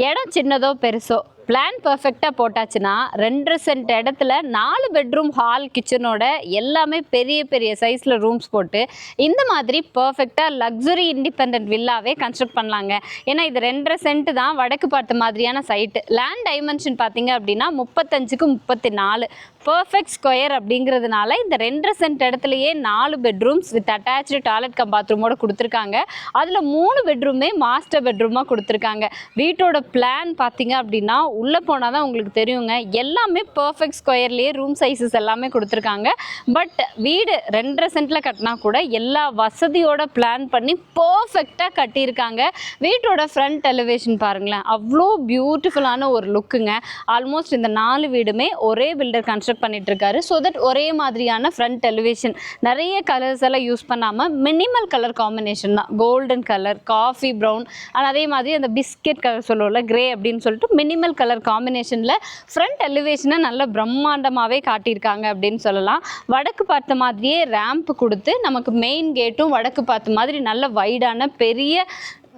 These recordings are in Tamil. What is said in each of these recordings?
இடம் சின்னதோ பெருசோ பிளான் பர்ஃபெக்டாக போட்டாச்சுன்னா 2.5 சென்ட் இடத்துல 4 பெட்ரூம் ஹால் கிச்சனோட எல்லாமே பெரிய பெரிய சைஸில் ரூம்ஸ் போட்டு இந்த மாதிரி பர்ஃபெக்டாக லக்ஸுரி இண்டிபெண்ட் வில்லாவே கன்ஸ்ட்ரக்ட் பண்ணலாங்க. ஏன்னா இது 2.5 சென்ட் தான் வடக்கு பார்த்த மாதிரியான சைட்டு. லேண்ட் டைமென்ஷன் பார்த்தீங்க அப்படின்னா 35க்கு 34 பர்ஃபெக்ட் ஸ்கொயர் அப்படிங்கிறதுனால இந்த 2.5 சென்ட் இடத்துலையே 4 bedrooms with attached toilet cum பாத்ரூமோட கொடுத்துருக்காங்க. அதில் 3 பெட்ரூமே மாஸ்டர் பெட்ரூமாக கொடுத்துருக்காங்க. வீட்டோட பிளான் பார்த்தீங்க அப்படின்னா உள்ளே போனால் தான் உங்களுக்கு தெரியுங்க. எல்லாமே பர்ஃபெக்ட் ஸ்கொயர்லேயே ரூம் சைஸஸ் எல்லாமே கொடுத்துருக்காங்க. பட் வீடு 2.5 சென்ட்டில் கட்டினா கூட எல்லா வசதியோட பிளான் பண்ணி பர்ஃபெக்டாக கட்டியிருக்காங்க. வீட்டோட ஃப்ரண்ட் எலிவேஷன் பாருங்களேன், அவ்வளோ பியூட்டிஃபுல்லான ஒரு லுக்குங்க. ஆல்மோஸ்ட் இந்த 4 வீடுமே ஒரே பில்டர் கன்ஸ்ட்ரக்ட் பண்ணிட்டு இருக்காரு. ஸோ தட் ஒரே மாதிரியான ஃப்ரண்ட் எலிவேஷன், நிறைய கலர்ஸ் எல்லாம் யூஸ் பண்ணாமல் மினிமல் கலர் காம்பினேஷன் தான். கோல்டன் கலர், காஃபி ப்ரௌன், அதே மாதிரி அந்த பிஸ்கெட் கலர் சொல்லுவோம்ல கிரே அப்படின்னு சொல்லிட்டு மினிமல் கலர் காம்பினேஷனில் ஃப்ரண்ட் எலிவேஷனை நல்ல பிரம்மாண்டமாகவே காட்டியிருக்காங்க அப்படின்னு சொல்லலாம். வடக்கு பார்த்த மாதிரியே ரேம்ப் கொடுத்து நமக்கு மெயின் கேட்டும் வடக்கு பார்த்த மாதிரி நல்ல வைடான பெரிய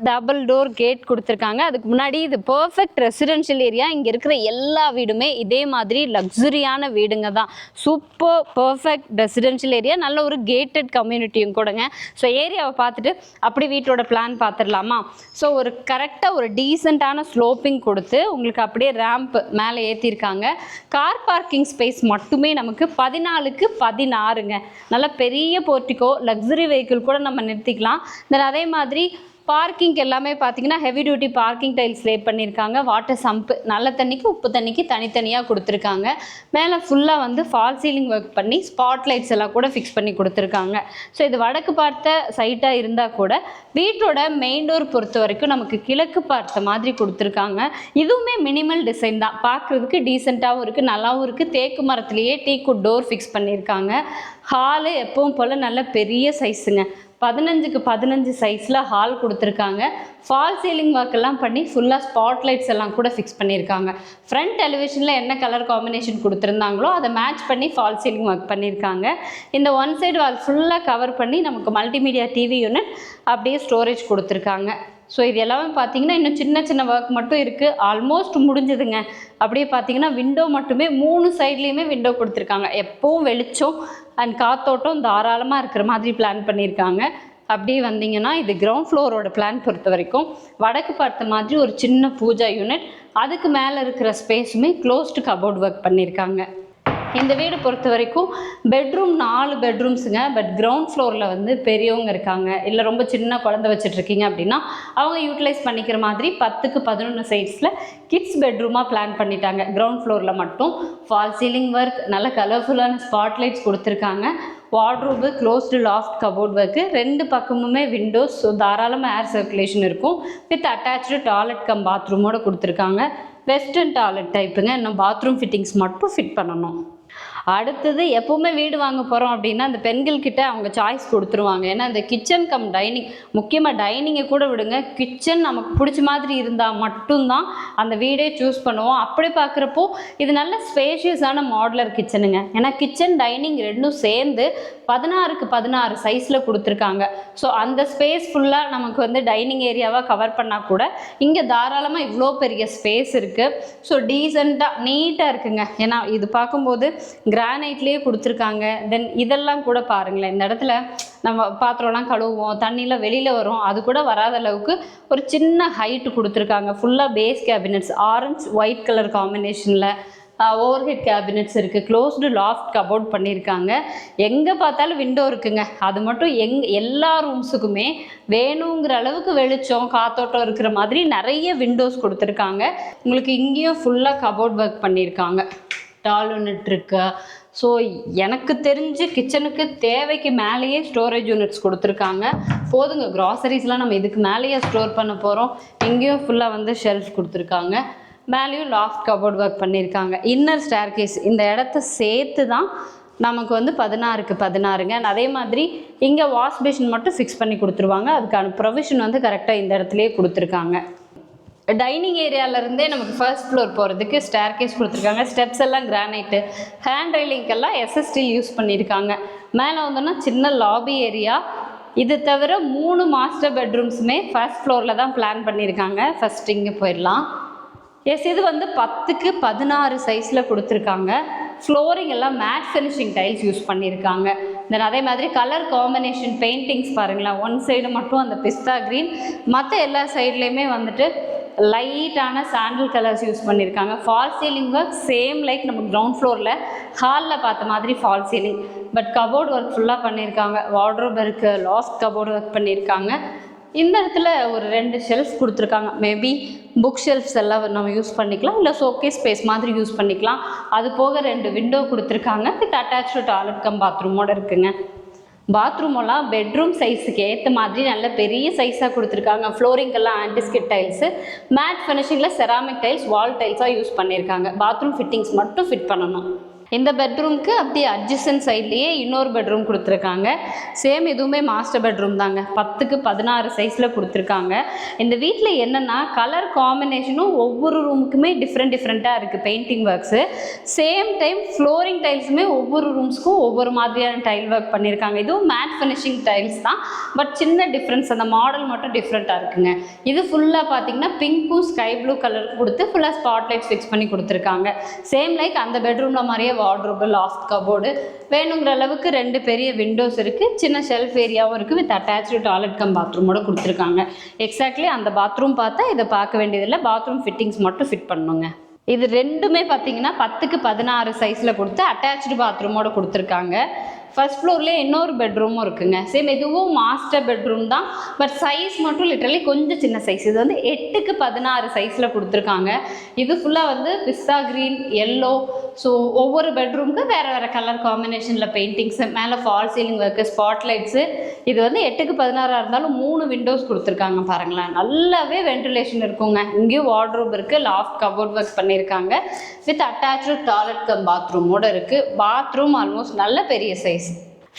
டபுள் டோர் கேட் கொடுத்துருக்காங்க. அதுக்கு முன்னாடி இது பர்ஃபெக்ட் ரெசிடென்ஷியல் ஏரியா. இங்கே இருக்கிற எல்லா வீடுமே இதே மாதிரி லக்ஸுரியான வீடுங்க தான். சூப்பர் பர்ஃபெக்ட் ரெசிடென்ஷியல் ஏரியா, நல்ல ஒரு கேட்டட் கம்யூனிட்டியும் கூடங்க. ஸோ ஏரியாவை பார்த்துட்டு அப்படி வீட்டோட பிளான் பார்த்துடலாமா? ஸோ ஒரு கரெக்டாக ஒரு டீசெண்டான ஸ்லோப்பிங் கொடுத்து உங்களுக்கு அப்படியே ரேம்ப் மேலே ஏற்றிருக்காங்க. கார் பார்க்கிங் ஸ்பேஸ் மட்டுமே நமக்கு 14க்கு 16ங்க. நல்ல பெரிய போர்ட்டிக்கோ, லக்ஸுரி வெஹிக்கிள் கூட நம்ம நிறுத்திக்கலாம். தென் அதே மாதிரி பார்க்கிங் எல்லாமே பார்த்தீங்கன்னா heavy duty parking tiles lay பண்ணியிருக்காங்க. வாட்டர் சம்ப், நல்ல தண்ணிக்கு உப்பு தண்ணிக்கு தனித்தனியாக கொடுத்துருக்காங்க. மேலே ஃபுல்லாக வந்து ஃபால் சீலிங் ஒர்க் பண்ணி ஸ்பாட் லைட்ஸ் எல்லாம் கூட ஃபிக்ஸ் பண்ணி கொடுத்துருக்காங்க. ஸோ இது வடக்கு பார்த்த சைட்டாக இருந்தால் கூட வீட்டோட மெயின் டோர் பொறுத்த வரைக்கும் நமக்கு கிழக்கு பார்த்த மாதிரி கொடுத்துருக்காங்க. இதுவுமே மினிமல் டிசைன் தான், பார்க்குறதுக்கு டீசெண்டாகவும் இருக்குது, நல்லாவும் இருக்குது. தேக்கு மரத்துலேயே டீக்குட் டோர் ஃபிக்ஸ் பண்ணியிருக்காங்க. ஹாலு எப்பவும் போல் நல்ல பெரிய சைஸுங்க, 15க்கு 15 சைஸில் ஹால் கொடுத்துருக்காங்க. ஃபால் சீலிங் ஒர்க் எல்லாம் பண்ணி ஃபுல்லாக ஸ்பாட் லைட்ஸ் எல்லாம் கூட ஃபிக்ஸ் பண்ணியிருக்காங்க. ஃப்ரண்ட் எலிவேஷனில் என்ன கலர் காம்பினேஷன் கொடுத்துருந்தாங்களோ அதை மேட்ச் பண்ணி ஃபால் சீலிங் ஒர்க் பண்ணியிருக்காங்க. இந்த ஒன் சைடு வால் ஃபுல்லாக கவர் பண்ணி நமக்கு மல்டிமீடியா டிவி யூனிட் அப்படியே ஸ்டோரேஜ் கொடுத்துருக்காங்க. ஸோ இது எல்லாமே பார்த்தீங்கன்னா இன்னும் சின்ன சின்ன ஒர்க் மட்டும் இருக்குது, ஆல்மோஸ்ட் முடிஞ்சுதுங்க. அப்படியே பார்த்தீங்கன்னா விண்டோ மட்டுமே 3 சைட்லேயுமே விண்டோ கொடுத்துருக்காங்க. எப்போவும் வெளிச்சம் அண்ட் காத்தோட்டம் தாராளமாக இருக்கிற மாதிரி பிளான் பண்ணியிருக்காங்க. அப்படியே வந்தீங்கன்னா இது கிரவுண்ட் ஃப்ளோரோட பிளான் பொறுத்த வரைக்கும் வடக்கு பார்த்த மாதிரி ஒரு சின்ன பூஜா யூனிட், அதுக்கு மேலே இருக்கிற ஸ்பேஸுமே க்ளோஸ்டு கபோர்ட் ஒர்க் பண்ணியிருக்காங்க. இந்த வீடு பொறுத்த வரைக்கும் பெட்ரூம் 4 பெட்ரூம்ஸுங்க. பட் கிரவுண்ட் ஃப்ளோரில் வந்து பெரியவங்க இருக்காங்க, இல்லை ரொம்ப சின்ன குழந்தை வச்சுட்ருக்கீங்க அப்படின்னா அவங்க யூட்டிலைஸ் பண்ணிக்கிற மாதிரி 10க்கு 11 சைஸில் கிட்ஸ் பெட்ரூமாக பிளான் பண்ணிட்டாங்க. கிரவுண்ட் ஃப்ளோரில் மட்டும் ஃபால் சீலிங் ஒர்க், நல்ல கலர்ஃபுல்லான ஸ்பாட் லைட்ஸ் கொடுத்துருக்காங்க. Wardrobe, closed loft cupboard work, 2 பக்கமுமே விண்டோஸ், ஸோ தாராளமாக ஏர் சர்க்குலேஷன் இருக்கும். வித் அட்டாச்சு டாய்லெட் கம் பாத்ரூமோடு கொடுத்துருக்காங்க. வெஸ்டர்ன் டாய்லெட் டைப்புங்க. இன்னும் பாத்ரூம் ஃபிட்டிங்ஸ் மட்டும் ஃபிட் பண்ணணும். அடுத்தது எப்போவுமே வீடு வாங்க போகிறோம் அப்படின்னா அந்த பெண்கள்கிட்ட அவங்க சாய்ஸ் கொடுத்துருவாங்க. ஏன்னா இந்த கிச்சன் கம் டைனிங், முக்கியமாக டைனிங்கை கூட விடுங்க, கிச்சன் நமக்கு பிடிச்ச மாதிரி இருந்தால் மட்டும்தான் அந்த வீடே சூஸ் பண்ணுவோம். அப்படி பார்க்குறப்போ இது நல்ல ஸ்பேஷியஸான மாடுலர் கிச்சனுங்க. ஏன்னா கிச்சன் டைனிங் ரெண்டும் சேர்ந்து 16க்கு 16 சைஸில் கொடுத்துருக்காங்க. ஸோ அந்த ஸ்பேஸ் ஃபுல்லாக நமக்கு வந்து டைனிங் ஏரியாவாக கவர் பண்ணால் கூட இங்கே தாராளமாக இவ்வளோ பெரிய ஸ்பேஸ் இருக்குது. ஸோ டீசெண்டாக நீட்டாக இருக்குங்க. ஏன்னா இது பார்க்கும்போது கிரானைட்லேயே கொடுத்துருக்காங்க. தென் இதெல்லாம் கூட பாருங்களேன், இந்த இடத்துல நம்ம பாத்திரம்லாம் கழுவுவோம், தண்ணியில் வெளியில் வரும், அது கூட வராத அளவுக்கு ஒரு சின்ன ஹைட்டு கொடுத்துருக்காங்க. ஃபுல்லாக base cabinets, orange white colour காம்பினேஷனில் ஓவர் ஹெட் கேபினட்ஸ் இருக்குது. க்ளோஸ்டு லாஃப்ட் கபோர்ட் பண்ணியிருக்காங்க. எங்கே பார்த்தாலும் விண்டோ இருக்குங்க. அது மட்டும் எல்லா ரூம்ஸுக்குமே வேணுங்கிற அளவுக்கு வெளிச்சம் காத்தோட்டம் இருக்கிற மாதிரி நிறைய விண்டோஸ் கொடுத்துருக்காங்க. உங்களுக்கு இங்கேயும் ஃபுல்லாக கபோர்ட் ஒர்க் பண்ணியிருக்காங்க. டால் யூனிட் இருக்கு. ஸோ எனக்கு தெரிஞ்சு கிச்சனுக்கு தேவைக்கு மேலேயே ஸ்டோரேஜ் யூனிட்ஸ் கொடுத்துருக்காங்க. போதுங்க, க்ராசரிஸ்லாம் நம்ம இதுக்கு மேலேயே ஸ்டோர் பண்ண போகிறோம். இங்கேயும் ஃபுல்லாக வந்து ஷெல்ஃப் கொடுத்துருக்காங்க. மேலேயும் லாஃப்ட் கபோர்ட் ஒர்க் பண்ணியிருக்காங்க. இன்னர் ஸ்டேர்கேஸ் இந்த இடத்த சேர்த்து தான் நமக்கு வந்து 16க்கு 16ங்க. அதே மாதிரி இங்கே வாஷ் பேஷன் மட்டும் ஃபிக்ஸ் பண்ணி கொடுத்துருவாங்க. அதுக்கான ப்ரொவிஷன் வந்து கரெக்டாக இந்த இடத்துலையே கொடுத்துருக்காங்க. டைனிங் ஏரியாவிலேருந்தே நமக்கு ஃபர்ஸ்ட் ஃப்ளோர் போகிறதுக்கு ஸ்டேர்கேஸ் கொடுத்துருக்காங்க. ஸ்டெப்ஸ் எல்லாம் கிரானைட்டு, ஹேண்ட் ரெயிலிங்கெல்லாம் எஸ்எஸ் ஸ்டீல் யூஸ் பண்ணியிருக்காங்க. மேலே வந்தோன்னா சின்ன லாபி ஏரியா, இது தவிர 3 மாஸ்டர் பெட்ரூம்ஸுமே ஃபர்ஸ்ட் ஃப்ளோரில் தான் பிளான் பண்ணியிருக்காங்க. ஃபர்ஸ்ட் இங்கே போயிடலாம். எஸ், இது வந்து 10க்கு 16 சைஸில் கொடுத்துருக்காங்க. ஃப்ளோரிங் எல்லாம் மேட் ஃபினிஷிங் டைல்ஸ் யூஸ் பண்ணியிருக்காங்க. தென் அதே மாதிரி கலர் காம்பினேஷன் பெயிண்டிங்ஸ் பாருங்களேன். ஒன் சைடு மட்டும் அந்த பிஸ்தா க்ரீன், மற்ற எல்லா சைட்லேயுமே வந்துட்டு லைட்டான சாண்டில் கலர்ஸ் யூஸ் பண்ணியிருக்காங்க. Fall ceiling work same like நம்ம கிரவுண்ட் ஃப்ளோரில் ஹாலில் பார்த்த மாதிரி fall ceiling, but cupboard work ஃபுல்லாக பண்ணியிருக்காங்க. வார்ட்ரோப் இருக்குது, லாஸ்ட் கபோர்டு ஒர்க் பண்ணியிருக்காங்க. இந்த இடத்துல ஒரு 2 ஷெல்ஃப் கொடுத்துருக்காங்க. மேபி புக் ஷெல்ஃப்ஸ் எல்லாம் நம்ம யூஸ் பண்ணிக்கலாம், இல்லை ஷோகேஸ் ஸ்பேஸ் மாதிரி யூஸ் பண்ணிக்கலாம். அது போக 2 விண்டோ கொடுத்துருக்காங்க. வித் அட்டாச்சு டாய்லெட் கம் பாத்ரூமோடு இருக்குங்க. பாத்ரூமெல்லாம் பெட்ரூம் சைஸுக்கு ஏற்ற மாதிரி நல்ல பெரிய சைஸாக கொடுத்துருக்காங்க. ஃப்ளோரிங்கெல்லாம் ஆன்டிஸ்கிட் டைல்ஸு, மேட் ஃபினிஷிங்கில் செராமிக் டைல்ஸ், வால் டைல்ஸாக யூஸ் பண்ணியிருக்காங்க. பாத்ரூம் ஃபிட்டிங்ஸ் மட்டும் ஃபிட் பண்ணணும். இந்த பெட்ரூம்க்கு அப்படியே அட்ஜசன்ட் சைட்லேயே இன்னொரு பெட்ரூம் கொடுத்துருக்காங்க. சேம் இதுவுமே மாஸ்டர் பெட்ரூம் தாங்க. 10க்கு 16 சைஸில் கொடுத்துருக்காங்க. இந்த வீட்டில் என்னென்னா கலர் காம்பினேஷனும் ஒவ்வொரு ரூமுக்குமே டிஃப்ரெண்ட்டாக இருக்குது. Painting works same time flooring டைல்ஸுமே ஒவ்வொரு ரூம்ஸ்க்கும் ஒவ்வொரு மாதிரியான டைல் ஒர்க் பண்ணியிருக்காங்க. இதுவும் மேட் ஃபினிஷிங் டைல்ஸ் தான், பட் சின்ன டிஃப்ரென்ஸ், அந்த மாடல் மட்டும் டிஃப்ரெண்ட்டாக இருக்குங்க. இது ஃபுல்லாக பார்த்தீங்கன்னா பிங்க்கும் ஸ்கை ப்ளூ கலருக்கு கொடுத்து ஃபுல்லாக ஸ்பாட் லைட்ஸ் ஃபிக்ஸ் பண்ணி கொடுத்துருக்காங்க. சேம் லைக் அந்த பெட்ரூமில் மாதிரியே வார்ட்ரோபு, லாஸ்ட் கபோர்டு, வேணுங்கிற அளவுக்கு 2 பெரிய விண்டோஸ் இருக்குது. சின்ன ஷெல்ஃப் ஏரியாவும் இருக்குது. வித் அட்டாச்சு டாய்லெட் கம் பாத்ரூமோட கொடுத்துருக்காங்க. எக்ஸாக்ட்லி அந்த பாத்ரூம் பார்த்தா இதை பார்க்க வேண்டியதில்லை, பாத்ரூம் ஃபிட்டிங்ஸ் மட்டும் ஃபிட் பண்ணணுங்க. இது ரெண்டுமே பார்த்தீங்கன்னா 10க்கு 16 சைஸில் கொடுத்து அட்டாச்சு பாத்ரூமோட கொடுத்துருக்காங்க. ஃபர்ஸ்ட் ஃப்ளோர்லேயே இன்னொரு பெட்ரூமும் இருக்குங்க. சேம் இதுவும் மாஸ்டர் பெட்ரூம் தான், பட் சைஸ் மட்டும் லிட்டரலி கொஞ்சம் சின்ன சைஸ். இது வந்து 8க்கு 16 சைஸில் கொடுத்துருக்காங்க. இது ஃபுல்லாக வந்து பிஸ்தா க்ரீன், எல்லோ. ஸோ ஒவ்வொரு பெட்ரூமுக்கு வேறு கலர் காம்பினேஷனில் பெயிண்டிங்ஸு, மேலே fall ceiling work, spot lights. இது வந்து 8க்கு 16 இருந்தாலும் 3 விண்டோஸ் கொடுத்துருக்காங்க பாருங்களேன். நல்லாவே வென்டிலேஷன் இருக்குங்க. இங்கேயும் வார்ட்ரோப் இருக்குது, லாஃப்ட் கபோர்ட் ஒர்க் பண்ணியிருக்காங்க. வித் அட்டாச்சு டாய்லெட் கம் பாத்ரூமோடு இருக்குது. பாத்ரூம் ஆல்மோஸ்ட் நல்ல பெரிய சைஸ்.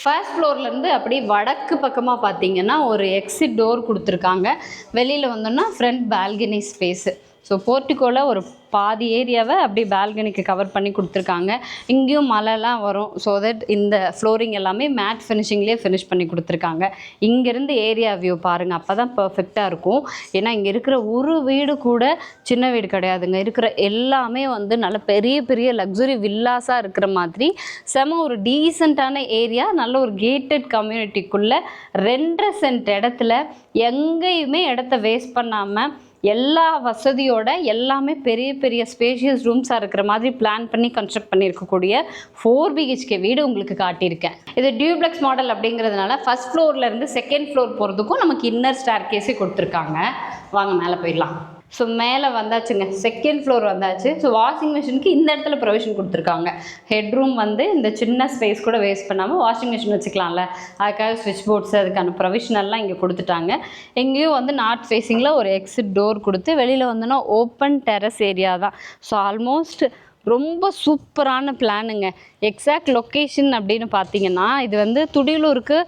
ஃபர்ஸ்ட் ஃப்ளோர்லேருந்து அப்படி வடக்கு பக்கமாக பார்த்தீங்கன்னா ஒரு எக்ஸிட் டோர் கொடுத்துருக்காங்க. வெளியில் வந்தோன்னா ஃப்ரண்ட் பால்கனி ஸ்பேஸு. ஸோ போர்ட்டிக்கோவில் ஒரு பாதி ஏரியாவை அப்படி பால்கனிக்கு கவர் பண்ணி கொடுத்துருக்காங்க. இங்கேயும் மழைலாம் வரும். ஸோ தட் இந்த ஃப்ளோரிங் எல்லாமே மேட் ஃபினிஷிங்லேயே ஃபினிஷ் பண்ணி கொடுத்துருக்காங்க. இங்கேருந்து ஏரியா வியூ பாருங்கள், அப்போ தான் பர்ஃபெக்டாக இருக்கும். ஏன்னா இங்கே இருக்கிற ஒரு வீடு கூட சின்ன வீடு கிடையாதுங்க. இருக்கிற எல்லாமே வந்து நல்ல பெரிய பெரிய லக்ஸுரி வில்லாஸாக இருக்கிற மாதிரி செம ஒரு டீசெண்டான ஏரியா. நல்ல ஒரு கேட்டட் கம்யூனிட்டிக்குள்ளே 2.5 சென்ட் இடத்துல எங்கேயுமே இடத்த வேஸ்ட் பண்ணாமல் எல்லா வசதியோட எல்லாமே பெரிய பெரிய ஸ்பேஷியஸ் ரூம்ஸாக இருக்கிற மாதிரி பிளான் பண்ணி கன்ஸ்ட்ரக்ட் பண்ணியிருக்கக்கூடிய 4 BHK வீடு உங்களுக்கு காட்டியிருக்கேன். இது டியூப்ளெக்ஸ் மாடல் அப்படிங்கிறதுனால ஃபர்ஸ்ட் ஃப்ளோர்லேருந்து செகண்ட் ஃப்ளோர் போகிறதுக்கும் நமக்கு இன்னர் ஸ்டேர் கேஸே கொடுத்துருக்காங்க. வாங்க மேலே போயிடலாம். ஸோ மேலே வந்தாச்சுங்க, செகண்ட் ஃப்ளோர் வந்தாச்சு. ஸோ வாஷிங் மிஷினுக்கு இந்த இடத்துல ப்ரொவிஷன் கொடுத்துருக்காங்க. ஹெட்ரூம் வந்து இந்த சின்ன ஸ்பேஸ் கூட வேஸ்ட் பண்ணாமல் வாஷிங் மிஷின் வச்சுக்கலாம்ல, அதுக்காக ஸ்விட்ச் போர்ட்ஸ் அதுக்கான ப்ரொவிஷனெல்லாம் இங்கே கொடுத்துட்டாங்க. எங்கேயும் வந்து நார்த் ஃபேஸிங்கில் ஒரு எக்ஸிட் டோர் கொடுத்து வெளியில் வந்தோன்னா ஓப்பன் டெரஸ் ஏரியா தான். ஸோ ஆல்மோஸ்ட் ரொம்ப சூப்பரான பிளானுங்க. எக்ஸாக்ட் லொக்கேஷன் அப்படின்னு பார்த்தீங்கன்னா இது வந்து துடியலூருக்கு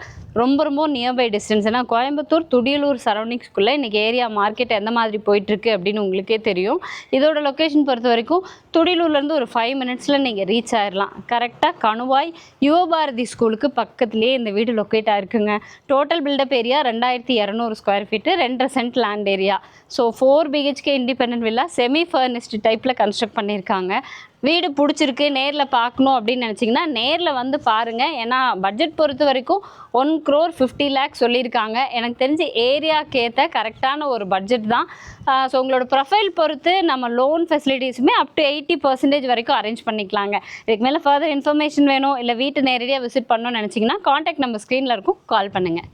ரொம்ப நியர்பை டிஸ்டன்ஸ். ஏன்னா கோயம்புத்தூர், துடியலூர் சரௌண்டிங்ஸ்குள்ளே இன்றைக்கி ஏரியா மார்க்கெட் எந்த மாதிரி போயிட்டுருக்கு அப்படின்னு உங்களுக்கே தெரியும். இதோட லொக்கேஷன் பொறுத்த வரைக்கும் துடியலூர்லேருந்து ஒரு 5 மினிட்ஸில் நீங்கள் ரீச் ஆயிடலாம். கரெக்டாக கணுவாய் யுவபாரதி ஸ்கூலுக்கு பக்கத்துலேயே இந்த வீடு லொக்கேட் ஆகிருக்குங்க. Total built up area 2200 square feet, 2.5 cent land area. So 4 BHK independent villa semi furnished டைப்பில் கன்ஸ்ட்ரக்ட் பண்ணியிருக்காங்க. வீடு பிடிச்சிருக்கு, நேரில் பார்க்கணும் அப்படின்னு நினச்சிங்கன்னா நேரில் வந்து பாருங்கள். ஏன்னா பட்ஜெட் பொறுத்த வரைக்கும் 1,50,00,000 சொல்லியிருக்காங்க. எனக்கு தெரிஞ்ச ஏரியாவுக்கு ஏற்ற கரெக்டான ஒரு பட்ஜெட் தான். ஸோ உங்களோட ப்ரொஃபைல் பொறுத்து நம்ம லோன் ஃபெசிலிட்டிஸுமே அப் டு 80% வரைக்கும் அரேஞ்ச் பண்ணிக்கலாங்க. இதுக்கு மேலே ஃபர்தர் இன்ஃபர்மேஷன் வேணும், இல்லை வீட்டு நேரடியாக விசிட் பண்ணணும்னு நினச்சிங்கன்னா காண்டாக்ட் நம்பர் ஸ்க்ரீனில் இருக்கும், கால் பண்ணுங்கள்.